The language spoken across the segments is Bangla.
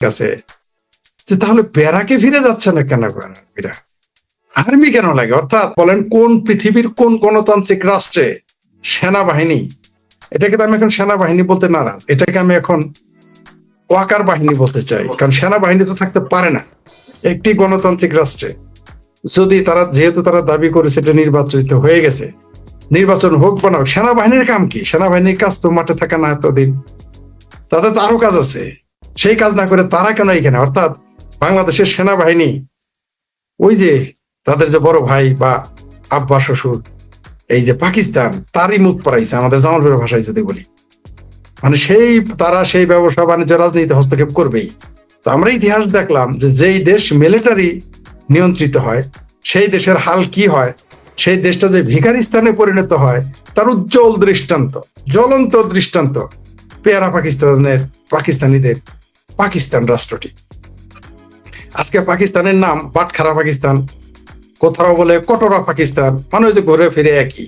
কাছে, যে তাহলে ব্যারাকে ফিরে যাচ্ছে না কেন আর্মিরা? আর্মি কেন লাগে? অর্থাৎ বলেন কোন পৃথিবীর কোন গণতান্ত্রিক রাষ্ট্রে সেনাবাহিনী, এটাকে তো আমি এখন সেনাবাহিনী বলতে নারাজ, এটাকে আমি এখন ওয়াকার বাহিনী বলতে চাই। কারণ সেনাবাহিনী তো থাকতে পারে না একটি গণতান্ত্রিক রাষ্ট্রে। যদি তারা, যেহেতু তারা দাবি করেছে এটা নির্বাচিত হয়ে গেছে, নির্বাচন হোক বা না হোক, সেনাবাহিনীর কাম কি? সেনাবাহিনীর কাজ তো মাঠে থাকা না এতদিন, তাদের তো আরো কাজ আছে। সেই কাজ না করে তারা কেন এখানে? অর্থাৎ বাংলাদেশের সেনাবাহিনী ওই যে তাদের যে বড় ভাই বা আব্বা শ্বশুর এই যে পাকিস্তান, তারই মুখ পড়াইছে আমাদের জামালপুরের ভাষায় যদি বলি। মানে তারা সেই ব্যবসা বাণিজ্য রাজনীতি হস্তক্ষেপ করবেই। তো আমরা ইতিহাস দেখলাম যে যেই দেশ মিলিটারি নিয়ন্ত্রিত হয় সেই দেশের হাল কি হয়, সেই দেশটা যে ভিখারিস্তানে পরিণত হয় তার উজ্জ্বল দৃষ্টান্ত, জ্বলন্ত দৃষ্টান্ত পেয়ারা পাকিস্তানিদের পাকিস্তান রাষ্ট্রটি। আজকে পাকিস্তানের নাম বাটখারা পাকিস্তান, কোথাও বলে কটোরা পাকিস্তান, মানে যে ঘুরে ফিরে একই।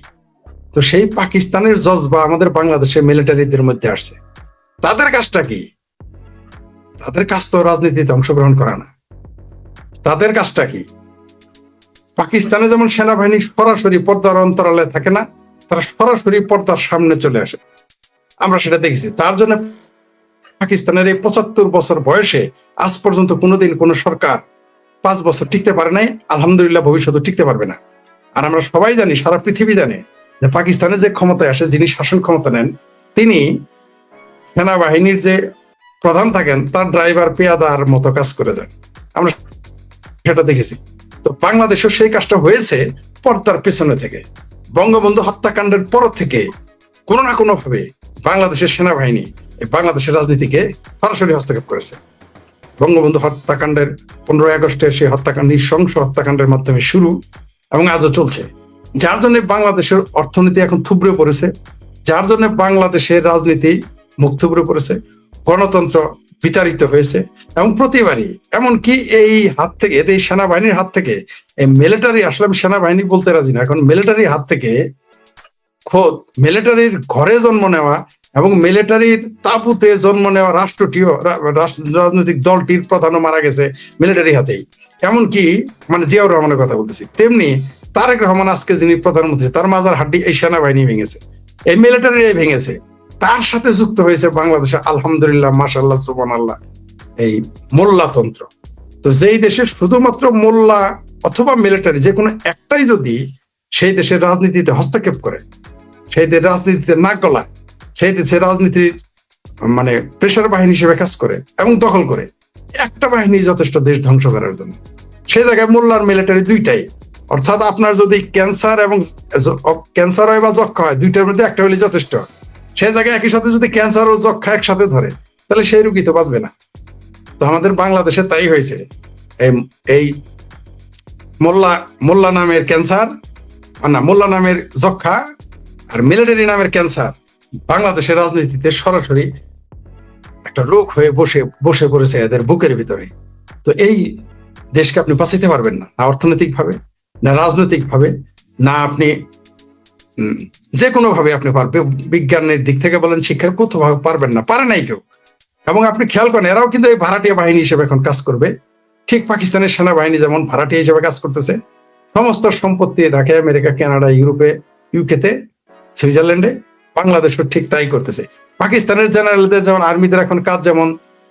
তো সেই পাকিস্তানের জজবা আমাদের বাংলাদেশের মিলিটারিদের মধ্যে আসছে। তাদের কাজটা কি? তাদের কাজ তো রাজনীতিতে অংশগ্রহণ করা না। তাদের কাজটা কি? পাকিস্তানে যেমন সেনাবাহিনী সরাসরি পর্দার অন্তরালে থাকে না, তারা সরাসরি পর্দার সামনে চলে আসে, আমরা সেটা দেখেছি। তার জন্য পাকিস্তানের এই ৭৫ বছর বয়সে আজ পর্যন্ত কোনোদিন কোন সরকার ৫ বছর টিকতে পারে নাই, আলহামদুলিল্লাহ ভবিষ্যতে টিকতে পারবে না। আর আমরা সবাই জানি, সারা পৃথিবী জানে যে পাকিস্তানে যে ক্ষমতায় আসে, যিনি শাসন ক্ষমতা নেন, তিনি সেনাবাহিনীর যে প্রধান থাকেন তার ড্রাইভার পেয়াদার মতো কাজ করে যান, আমরা সেটা দেখেছি। তো বাংলাদেশেও সেই কাজটা হয়েছে পর্দার পেছনে থেকে। বঙ্গবন্ধু হত্যাকাণ্ডের পর থেকে কোনো না কোনো ভাবে বাংলাদেশের সেনাবাহিনী বাংলাদেশের রাজনীতিকে সরাসরি হস্তক্ষেপ করেছে। বঙ্গবন্ধু হত্যাকাণ্ডের 15 আগস্টের সেই হত্যাকাণ্ড, নৃশংস হত্যাকাণ্ডের মাধ্যমে শুরু এবং আজও চলছে, যার জন্য বাংলাদেশের অর্থনীতি এখন থুবড়ে পড়েছে, যার জন্য বাংলাদেশের রাজনীতি মুখ থুবড়ে পড়েছে, গণতন্ত্র বিতাড়িত হয়েছে। এবং প্রতিবারই এমনকি এই হাত থেকে, এই সেনাবাহিনীর হাত থেকে, এই মিলিটারি, আসলে আমি সেনাবাহিনী বলতে রাজি না, এখন মিলিটারির হাত থেকে, খোদ মিলিটারির ঘরে জন্ম নেওয়া এবং মিলিটারির তাঁবুতে জন্ম নেওয়া রাষ্ট্রটিও, রাজনৈতিক দলটির প্রধানও মারা গেছে মিলিটারি হাতেই। এমনকি মানে জিয়াউর রহমানের কথা বলতেছি, তেমনি তারেক রহমান আজকে যিনি প্রধানমন্ত্রী, তার মাজার হাড্ডি এই সেনাবাহিনী ভেঙেছে, এই মিলিটারি ভেঙেছে। তার সাথে যুক্ত হয়েছে বাংলাদেশে আলহামদুলিল্লাহ, মাশাআল্লাহ, সুবহানাল্লাহ, এই মোল্লাতন্ত্র। তো যেই দেশে শুধুমাত্র মোল্লা অথবা মিলিটারি যে কোনো একটাই যদি সেই দেশের রাজনীতিতে হস্তক্ষেপ করে, সেই দেশের রাজনীতিতে নাক গলায়, সেই দেশের রাজনীতির মানে প্রেসার বাহিনী হিসেবে কাজ করে এবং দখল করে, একটা বাহিনী যথেষ্ট দেশ ধ্বংস করার জন্য। সেই জায়গায় মোল্লার মিলিটারি দুইটাই। অর্থাৎ আপনার যদি ক্যান্সার এবং ক্যান্সার হয় বা যক্ষা হয়, দুইটার মধ্যে একটা হলে যথেষ্ট। সেই জায়গায় একই সাথে যদি ক্যান্সার ও যক্ষা একসাথে ধরে, তাহলে সেই রুগী তো বাঁচবে না। তো আমাদের বাংলাদেশে তাই হয়েছে। এই মোল্লা নামের ক্যান্সার, না মোল্লা নামের যক্ষা আর মিলিটারি নামের ক্যান্সার বাংলাদেশের রাজনীতিতে সরাসরি একটা রোগ হয়ে বসে পড়েছে এদের বুকের ভিতরে। তো এই দেশকে আপনি বাঁচাইতে পারবেন না, না অর্থনৈতিক ভাবে, না রাজনৈতিক ভাবে, না আপনি যে কোনো ভাবে আপনি পারবেন। বিজ্ঞানের দিক থেকে বলেন, শিক্ষার কোথাও ভাবে পারবেন না, পারে নাই কেউ। এবং আপনি খেয়াল করেন, এরাও কিন্তু এই ভাড়াটিয়া বাহিনী হিসেবে এখন কাজ করবে। ঠিক পাকিস্তানের সেনাবাহিনী যেমন ভাড়াটিয়া হিসেবে কাজ করতেছে, সমস্ত সম্পত্তি রাখে আমেরিকা, কানাডা, ইউরোপে, ইউকেতে, সুইজারল্যান্ডে, বাংলাদেশও ঠিক তাই করতেছে। পাকিস্তানের জেনারেলদের যেমন আর্মিদের এখন কাজ যেমন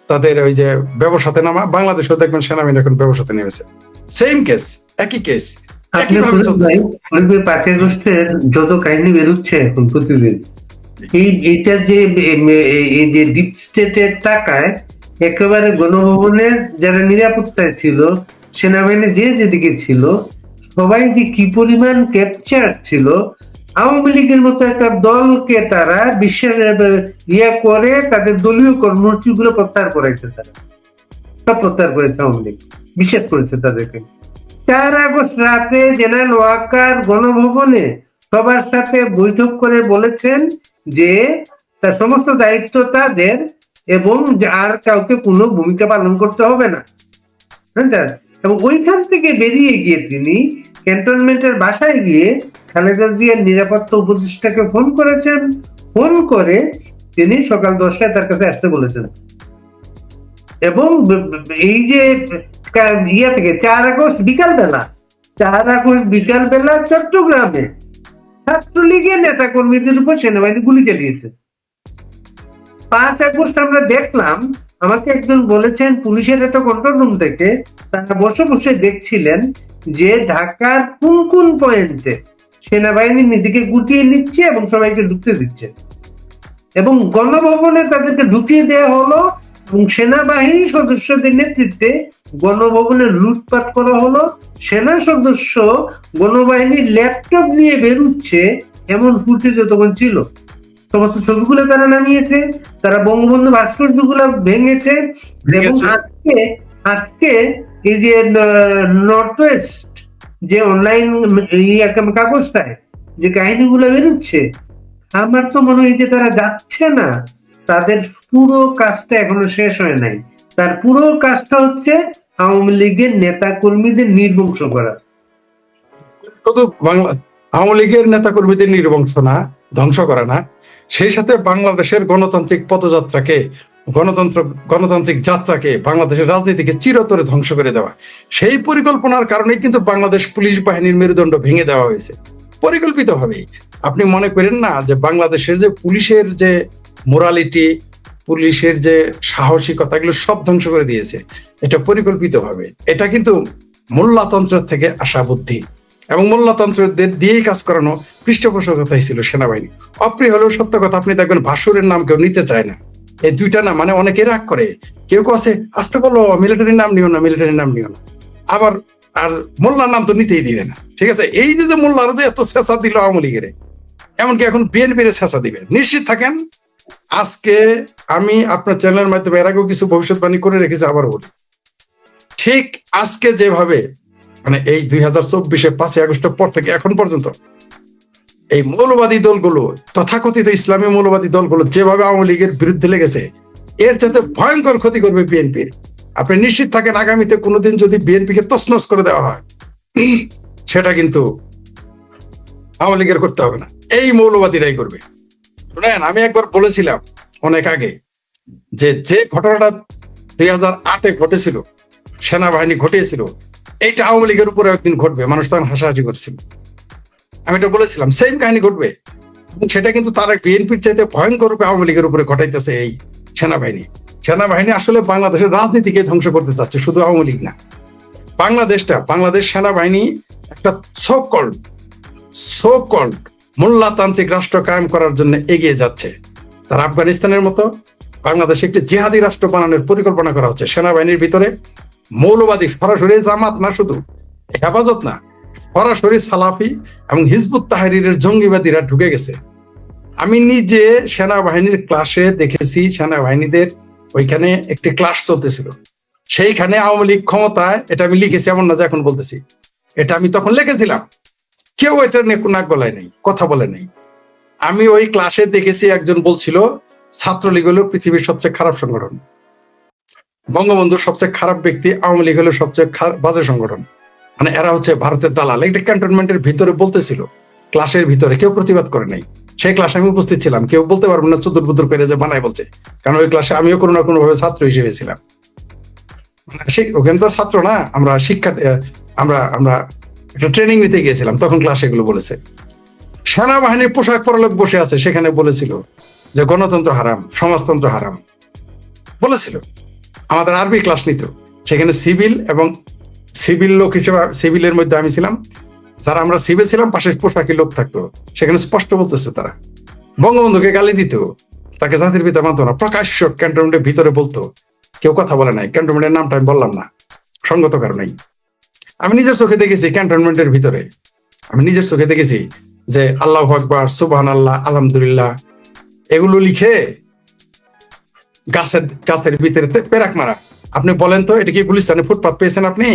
তাদের ওই যে ব্যবসাতে নামা, বাংলাদেশেও দেখবেন সেনাবাহিনী এখন ব্যবসাতে নেমেছে। সেম কেস, একই কেস। পাকের গোষ্ঠের যত কাহিনী বেরোচ্ছে এখন প্রতিদিন, এইটা যে এই যে ডিপ স্টেটের টাকায় একেবারে গণভবনের যারা নিরাপত্তায় ছিল, সেনাবাহিনী যেদিকে ছিল, সবাই যে কি পরিমাণ ক্যাপচার ছিল। আওয়ামী লীগের মতো একটা দলকে তারা বিশ্বের করে তাদের দলীয় কর্মসূচি গুলো প্রত্যাহার করেছে, তারা সব প্রত্যাহার করেছে আওয়ামী লীগ, বিশ্বাস করেছে তাদেরকে। 4 আগস্ট রাতে জেনারেল ওয়াকার গণভবনে সবার সাথে বৈঠক করে বলেছেন যে তার সমস্ত দায়িত্ব তাদের এবং আর কাউকে কোনো ভূমিকা পালন করতে হবে না। এবং ওইখান থেকে বেরিয়ে গিয়ে তিনি ক্যান্টনমেন্টের বাসায় গিয়ে খালেদা জিয়ার নিরাপত্তা উপদেষ্টাকে ফোন করেছেন। ফোন করে তিনি সকাল 10টায় তার কাছে আসতে বলেছেন। এবং এই যে ইয়া থেকে 4 আগস্ট বিকালবেলা চট্টগ্রামে ছাত্রলীগের নেতা কর্মীদের উপর সেনাবাহিনী গুলি চালিয়েছে। 5 আগস্ট আমরা দেখলাম, আমাকে একজন বলেছেন পুলিশের একটা কন্ট্রোল রুম থেকে তারা বসে বসে দেখছিলেন যে ঢাকার কোন কোন পয়েন্টে সেনাবাহিনী নিজেকে গুটিয়ে নিচ্ছে এবং সবাইকে ঢুকতে দিচ্ছে, এবং গণভবনে তাদেরকে ঢুকিয়ে দেওয়া হলো এবং সেনাবাহিনী সদস্যদের নেতৃত্বে গণভবনে লুটপাট করা হলো। সেনা সদস্য গণবাহিনীর ল্যাপটপ নিয়ে বেরুচ্ছে এমন ফুটেজ তখন ছিল। সমস্ত ছবিগুলো তারা নামিয়েছে, তারা বঙ্গবন্ধু ভাস্কর্যগুলো ভেঙেছে, এবং আজকে এই যে নর্থ ওয়েস্ট যে অনলাইন কাগজটায় যে কাহিনীগুলো বেরোচ্ছে, আমার তো মনে হয় যে তারা যাচ্ছে না, তাদের পুরো কাজটা এখনো শেষ হয় নাই। তার পুরো কাজটা হচ্ছে আওয়ামী লীগের নেতা কর্মীদের নির্বংশ করা। শুধু আওয়ামী লীগের নেতা কর্মীদের নির্বংশ না, ধ্বংস করা না, সেই সাথে বাংলাদেশের গণতান্ত্রিক পদযাত্রাকে, গণতান্ত্রিক যাত্রাকে, বাংলাদেশের রাজনীতিকে চিরতরে ধ্বংস করে দেওয়া। সেই পরিকল্পনার কারণেই কিন্তু বাংলাদেশ পুলিশ বাহিনীর মেরুদণ্ড ভেঙে দেওয়া হয়েছে পরিকল্পিতভাবে। আপনি মনে করেন না যে বাংলাদেশের যে পুলিশের যে মোরালিটি, পুলিশের যে সাহসিকতা, এগুলো সব ধ্বংস করে দিয়েছে এটা পরিকল্পিতভাবে। এটা কিন্তু মোল্লাতন্ত্রের থেকে আসা বুদ্ধি, এবং মোল্লাতন্ত্রদের দিয়েই কাজ করানো পৃষ্ঠপোষকতাই ছিল সেনাবাহিনী। অপ্রিয় হলেও সত্য কথা, আপনি দেখবেন ভাসুরের নাম কেউ নিতে চায় না। এই দুইটা নাম মানে অনেকে রাগ করে, কেউ কেউ আছে আসতে বলো মিলিটারির নাম নিও না, মিলিটারির নাম নিও না, আবার আর মোল্লার নাম তো নিতেই দিবে না। ঠিক আছে, এই যে মোল্লারা যে এত ছেঁচা দিল আওয়ামী লীগের, এমনকি এখন বিএনপির ছেঁচা দিবে, নিশ্চিত থাকেন। আজকে আমি আপনার চ্যানেলের মাধ্যমে এর আগেও কিছু ভবিষ্যৎবাণী করে রেখেছি, আবার বলি, ঠিক আজকে যেভাবে মানে এই 2024 5 আগস্টের পর থেকে এখন পর্যন্ত এই মৌলবাদী দলগুলো, তথাকথিত ইসলামী মৌলবাদী দলগুলো যেভাবে আওয়ামী লীগের বিরুদ্ধে লেগেছে, এর যাতে ভয়ঙ্কর ক্ষতি করবে বিএনপির। আপনি নিশ্চিত থাকেন আগামীতে কোনোদিন যদি বিএনপিকে তছনছ করে দেওয়া হয়, সেটা কিন্তু আওয়ামী লীগের করতে হবে না, এই মৌলবাদীরাই করবে। শুনেন, আমি একবার বলেছিলাম অনেক আগে যে ঘটনাটা 2008-এ ঘটেছিল, সেনাবাহিনী ঘটিয়েছিল, এইটা আওয়ামী লীগের উপরে একদিন ঘটবে। মানুষ তখন হাসাহাসি করছিল, আমি এটা বলেছিলাম সেম কাহিনী ঘটবে। সেটা কিন্তু তারা বিএনপির চাইতে ভয়ঙ্কর রূপে আওয়ামী লীগের উপরে ঘটাইতেছে এই সেনাবাহিনী। সেনাবাহিনী আসলে বাংলাদেশের রাজনীতিকে ধ্বংস করতে চাচ্ছে, শুধু আওয়ামী লীগ না। বাংলাদেশ সেনাবাহিনী একটা সো-কল্ড মোল্লাতান্ত্রিক রাষ্ট্র কায়েম করার জন্য এগিয়ে যাচ্ছে। তার আফগানিস্তানের মতো বাংলাদেশে একটি জিহাদি রাষ্ট্র বানানোর পরিকল্পনা করা হচ্ছে। সেনাবাহিনীর ভিতরে মৌলবাদী, সরাসরি জামাত না, শুধু হেফাজত না, সরাসরি সালাফি এবং হিজবুত তাহরিরের জঙ্গিবাদীরা ঢুকে গেছে। আমি নিজে সেনাবাহিনীর ক্লাসে দেখেছি, সেনাবাহিনীদের ওইখানে একটি ক্লাস চলতেছিল, সেইখানে আওয়ামী লীগ ক্ষমতায়, এটা আমি লিখেছি, এমন না যে এখন বলতেছি, এটা আমি তখন লিখেছিলাম, কেউ এটা নিয়ে নাক গলায় নেই, কথা বলে নেই। আমি ওই ক্লাসে দেখেছি একজন বলছিল ছাত্রলীগ হলো পৃথিবীর সবচেয়ে খারাপ সংগঠন, বঙ্গবন্ধুর সবচেয়ে খারাপ ব্যক্তি, আওয়ামী লীগ হলো সবচেয়ে বাজে সংগঠন, মানে এরা হচ্ছে ভারতের দালাল। একটা ক্যান্টনমেন্টের ভিতরে বলতেছিল, ক্লাসের ভিতরে, কেউ প্রতিবাদ করে নাই। সেই ক্লাসে আমি উপস্থিত ছিলাম, কেউ বলতে পারবেন না চুদুর বুদুর করে যে বানায় বলছে, কারণ ওই ক্লাসে আমিও কোনো না কোনো ভাবে ছাত্র হিসেবে ছিলাম। ওখানে তো ছাত্র না, আমরা শিক্ষার্থী, আমরা একটা ট্রেনিং নিতে গিয়েছিলাম, তখন ক্লাসে এগুলো বলেছে। সেনাবাহিনীর পোশাক পরা লোক বসে আছে, সেখানে বলেছিল যে গণতন্ত্র হারাম, সমাজতন্ত্র হারাম বলেছিল। আমাদের আরবি ক্লাস নিত, সেখানে সিভিল লোক হিসেবে, সিভিলের মধ্যে আমি ছিলাম, যারা আমরা সিভিল ছিলাম পাশের পোশাকি লোক থাকতো, সেখানে স্পষ্ট বলতেছে তারা বঙ্গবন্ধুকে গালি দিত, তাকে জাতির পিতা মানতো না, প্রকাশ্য ক্যান্টনমেন্টের ভিতরে বলতো, কেউ কথা বলে নাই। ক্যান্টনমেন্টের নামটা আমি বললাম না সঙ্গত কারণেই। আমি নিজের চোখে দেখেছি ক্যান্টনমেন্টের ভিতরে, আমি নিজের চোখে দেখেছি যে আল্লাহু আকবার, সুবহানাল্লাহ, আলহামদুলিল্লাহ এগুলো লিখে গাছের ভিতরে পেরাক মারা। আপনি বলেন তো, এটা কি গুলিস্তানে ফুটপাত পেয়েছেন আপনি,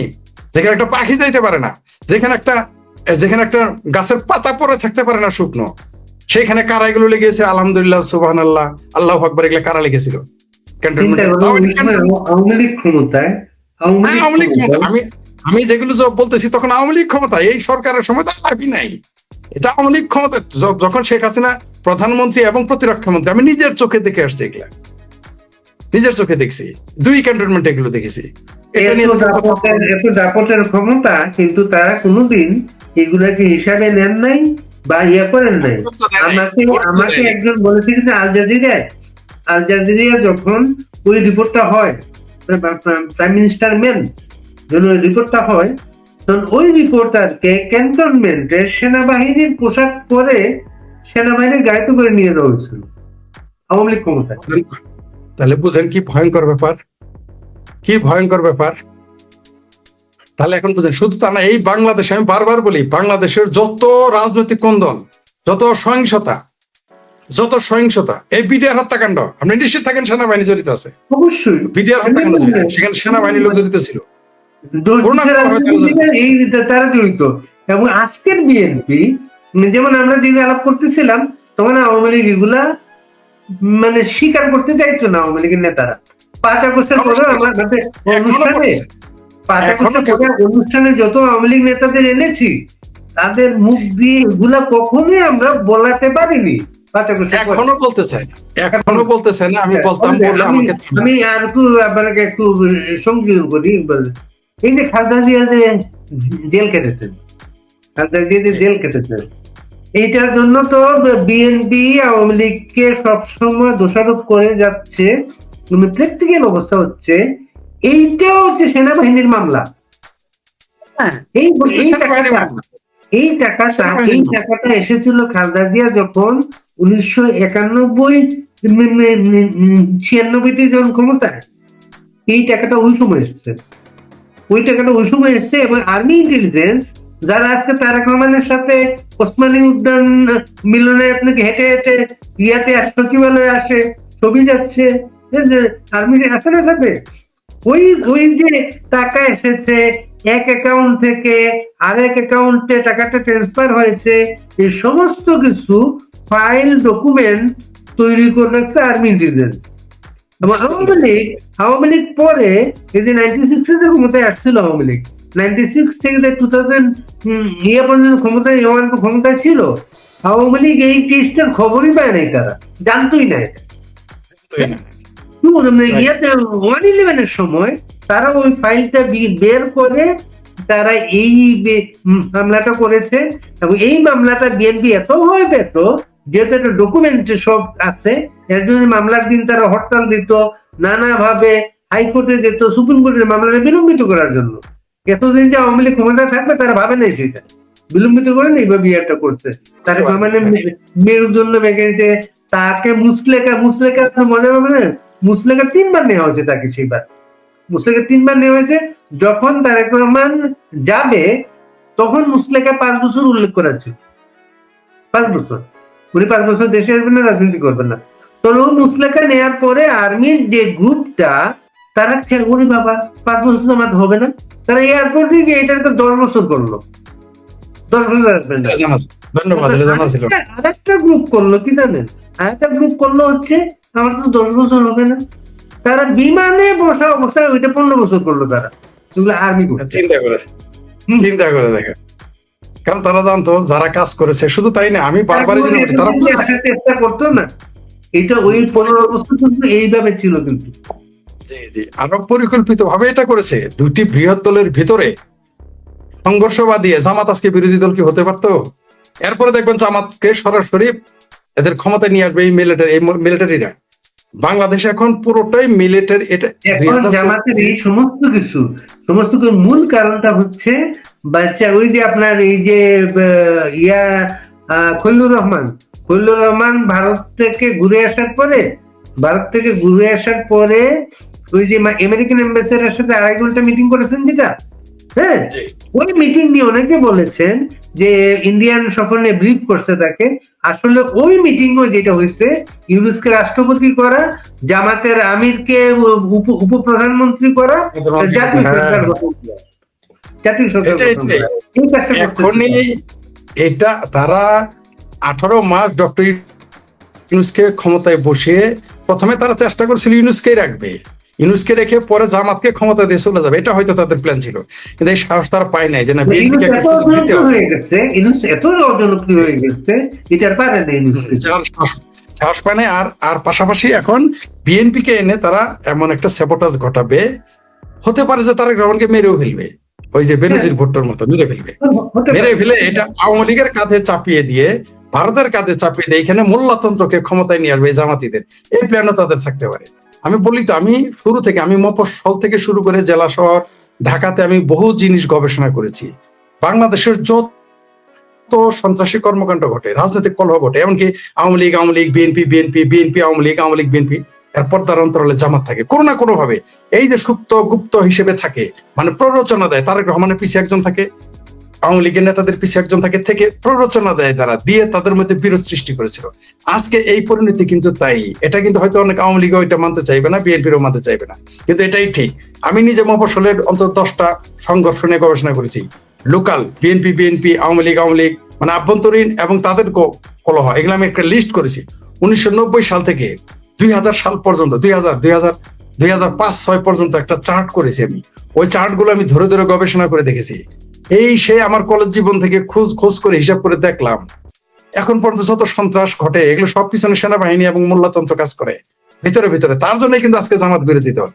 যেখানে একটা পাখি যাইতে পারে না, যেখানে একটা গাছের পাতা পরে থাকতে পারে না শুকনো, সেখানে কারা এগুলো লিখেছে? আলহামদুলিল্লাহ, সুবহানাল্লাহ, আল্লাহু আকবার, এগুলো কারা লিখেছিল? আমি যেগুলো বলতেছি তখন আওয়ামী লীগ ক্ষমতা, এই সরকারের সময় তো লাভই নাই। এটা আওয়ামী লীগ ক্ষমতা, যখন শেখ হাসিনা প্রধানমন্ত্রী এবং প্রতিরক্ষা মন্ত্রী, আমি নিজের চোখে দেখে আসছি এগুলা। নিজের চোখে দেখছি, 2 ক্যান্টনমেন্টে এগুলো দেখেছি। এটা নিয়ে তো কথা এত দাপটের ক্ষমতা, কিন্তু তারা কোনোদিন এগুলাকে হিসাবে নেন নাই বা করেন নাই। আমাকে একজন বলেছিল যে আল জাজিরা যখন ওই রিপোর্টটা হয়, প্রাইম মিনিস্টার মেন যখন ওই রিপোর্টটা হয়, তখন ওই রিপোর্টারকে ক্যান্টনমেন্টে সেনাবাহিনীর পোশাক পরে সেনাবাহিনীর গাড়িতে করে নিয়ে যাওয়া হয়েছিল আওয়ামী লীগ ক্ষমতায়। তাহলে বুঝেন কি ভয়ঙ্কর ব্যাপার, কি ভয়ঙ্কর ব্যাপার। তাহলে এখন বুঝেন, শুধু তা না, এই বাংলাদেশে আমি বারবার বলি, বাংলাদেশের যত রাজনৈতিক কোন্দল, যত সহিংসতা, এই বিডিআর হত্যাকাণ্ড, আপনি নিশ্চিত থাকেন সেনাবাহিনী জড়িত আছে। অবশ্যই বিডিআর হত্যাকাণ্ড সেখানে সেনাবাহিনীর লোক জড়িত ছিল, তারা জড়িত। এবং আজকের বিএনপি, যেমন আমরা যে আলাপ করতেছিলাম, তখন আওয়ামী লীগ এগুলা মানে স্বীকার করতে চাইতো না আওয়ামী লীগের নেতারা। 5 আগস্টের পরে আমার অনুষ্ঠানে যত আওয়ামী লীগ নেতাদের এনেছি, তাদের মুখ দিয়ে এগুলা কখনোই আমরা বলাতে পারিনি। এখনো বলতে চাই না, আমি বলতাম, বললে আমাকে আমি আর আপনাকে একটু সংযোজন করি। এই যে খালেদা জিয়া যে জেল কেটেছেন, এইটার জন্য তো বিএনপি আওয়ামী লীগকে সবসময় দোষারোপ করে যাচ্ছে। প্র্যাকটিক্যাল অবস্থা হচ্ছে এইটাও হচ্ছে সেনাবাহিনীর মামলা। এই টাকাটা এসেছিল খালেদা জিয়া যখন 1991-96 যখন ক্ষমতায়, এই টাকাটা ওই সময় এসছে, এবং আর্মি ইন্টেলিজেন্স যারা আজকে তারেক রহমানের সাথে ওসমানী উদ্যান মিলনে আপনাকে হেঁটে হেঁটে ইয়াতে সচিবালয়ে আসে, ছবি যাচ্ছে, আর্মি আছে না সাথে, ওই যে টাকা এসেছে এক অ্যাকাউন্ট থেকে আরেক অ্যাকাউন্টে টাকাটা ট্রান্সফার হয়েছে, এই সমস্ত কিছু ফাইল ডকুমেন্ট তৈরি করে রাখছে আর্মি ইন্টেলিজেন্স। আওয়ামী লীগ পরে এই যে 96 যে ক্ষমতায় আসছিল আওয়ামী লীগ, 96 থেকে 2000 পর্যন্ত ক্ষমতায় ছিল, আওয়ামী লীগ এই কেসটার খবরই পায় নাই, তারা জানতোই না এটা। 111 সময় তারা ওই ফাইলটা বের করে তারা এই মামলাটা করেছে, এবং এই মামলাটা বিএনপি এত ভয় পেত, যেহেতু একটা ডকুমেন্টে সব আছে, এর জন্য মামলার দিন তারা হরতাল দিত, নানাভাবে হাইকোর্টে যেত, সুপ্রিম কোর্টে মামলাটা বিলম্বিত করার জন্য। এতদিন যে আওয়ামী লীগ ক্ষমতায় থাকবে তারা ভাবে নাই, সেটা বিলম্বিত করে এইভাবে বিয়েটা করছে। তার মানে মেরুদণ্ড ভেঙেছে, তাকে মুসলেকা মজা পাবে না, মুসলেকা 3 বার নেওয়া হয়েছে তাকে, সেইবার মুসলেকা 3 বার নেওয়া হয়েছে। যখন তারেক রহমান যাবে তখন মুসলেকা 5 বছর উল্লেখ করা ছিল, 5 বছর, উনি 5 বছর দেশে আসবেন না, রাজনীতি করবেন না। তো মুসলেকা নেওয়ার পরে আর্মির যে গ্রুপটা, তারা উনি বাবা 5 বছর আমার হবে না, তারা এয়ারপোর্টে গিয়ে এটার তো 10 বছর করলো, 10 বছর আসবেন না। আরেকটা গ্রুপ করলো কি জানেন, আরেকটা গ্রুপ করলো হচ্ছে আমার তো 10 বছর হবে না, তারা বিমানে বসা অবস্থায় ওইটা 15 বছর করলো। তারা আর্মি চিন্তা করে দেখেন, কারণ তারা জানতো যারা কাজ করেছে। শুধু তাই না, আমি বারবারই তারা চেষ্টা করতো না, এটা ওই 15 বছর কিন্তু এইভাবে ছিল। কিন্তু জি আরো পরিকল্পিত ভাবে এটা করেছে। 2টি বৃহৎ দলের ভিতরে সংঘর্ষ বাদিয়ে জামাত আজকে বিরোধী দল কি হতে পারতো? এরপরে দেখবেন জামাতকে সরাসরি এদের ক্ষমতায় নিয়ে আসবে এই মিলিটারিরা। বাংলাদেশে এখন পুরোটাই মিলিটারি। এটা জামাতের এই সমস্ত কিছু মূল কারণটা হচ্ছে বাচ্চা, ওই যে আপনার এই যে খলিলুর রহমান ভারত থেকে ঘুরে আসার পরে ওই যে আমেরিকান এম্বাসিডারের সাথে 2.5 ঘন্টা মিটিং করেছেন, যেটা হ্যাঁ, ওই মিটিং নিয়ে অনেকে বলেছেন যে ইন্ডিয়ান সফর নিয়ে ব্রিফ করছে তাকে। আসলে ওই মিটিং যেটা হয়েছে, ইউনুসকে রাষ্ট্রপতি করা, জামাতের আমিরকে উপপ্রধানমন্ত্রী করা, জাতীয় সরকার এখনই এটা তারা 18 মাস ডক্টর ইউনুসকে ক্ষমতায় বসিয়ে প্রথমে তারা চেষ্টা করেছিল ইউনুসকে রেখে পরে জামাতকে ক্ষমতা দিয়ে চলে যাবে, এটা হয়তো তাদের প্ল্যান ছিল। কিন্তু এই সাহস তারা পায় নাই যে না, সাহস পায় না। আর আর পাশাপাশি এখন বিএনপি কে এনে তারা এমন একটা স্যাবোটাজ ঘটাবে, হতে পারে যে তারেক রহমানকে মেরেও ফেলবে, ওই যে বেনজির ভুট্টোর মতো মেরে ফেলবে। হতে মেরে পারে। ফেলে এটা আওয়ামী লীগের কাঁধে চাপিয়ে দিয়ে, ভারতের কাঁধে চাপিয়ে দিয়ে এখানে মোল্লাতন্ত্রকে ক্ষমতায় নিয়ে আসবে এই জামাতিদের, এই প্ল্যানও তাদের থাকতে পারে। আমি বলি তো, আমি শুরু থেকে, আমি মফস্বল থেকে শুরু করে জেলা শহর ঢাকাতে আমি বহু জিনিস গবেষণা করেছি। বাংলাদেশের যত সন্ত্রাসী কর্মকাণ্ড ঘটে, রাজনৈতিক কলহ ঘটে, এমনকি Awami League BNP, BNP Awami League BNP, এর পর্দার অন্তরালে জামাত থাকে কোনো না কোনো ভাবে। এই যে সুপ্ত গুপ্ত হিসেবে থাকে, মানে প্ররোচনা দেয়, তারেক রহমানের পিছিয়ে একজন থাকে, আওয়ামী লীগের নেতাদের পিছিয়ে একজন থাকে, থেকে প্ররোচনা দেয় তারা, দিয়ে তাদের মধ্যে বিরোধ সৃষ্টি করেছিল। আজকে এই পরিণতি কিন্তু তাই। এটা কিন্তু হয়তো অনেক আওয়ামী লীগও এটা মানতে চাইবে না, বিএনপিরও মানতে চাইবে না, কিন্তু এটাই ঠিক। আমি নিজে মফস্বলের অন্তত 10টা সংঘর্ষ নিয়ে গবেষণা করেছি। লোকাল বিএনপি আওয়ামী লীগ মানে আভ্যন্তরীণ এবং তাদের কলহ, এগুলো আমি একটা লিস্ট করেছি। 1990 সাল থেকে 2000 সাল পর্যন্ত, 2005-6 পর্যন্ত একটা চার্ট করেছি আমি। ওই চার্ট গুলো আমি ধরে ধরে গবেষণা করে দেখেছি। এই সে আমার কলেজ জীবন থেকে খোঁজ করে হিসাব করে দেখলাম, এখন পর্যন্ত যত সন্ত্রাস ঘটে এগুলো সব পিছনে সেনাবাহিনী এবং মোল্লাতন্ত্র কাজ করে ভিতরে ভিতরে। তার জন্যই কিন্তু আজকে জামাত বিরোধী দল।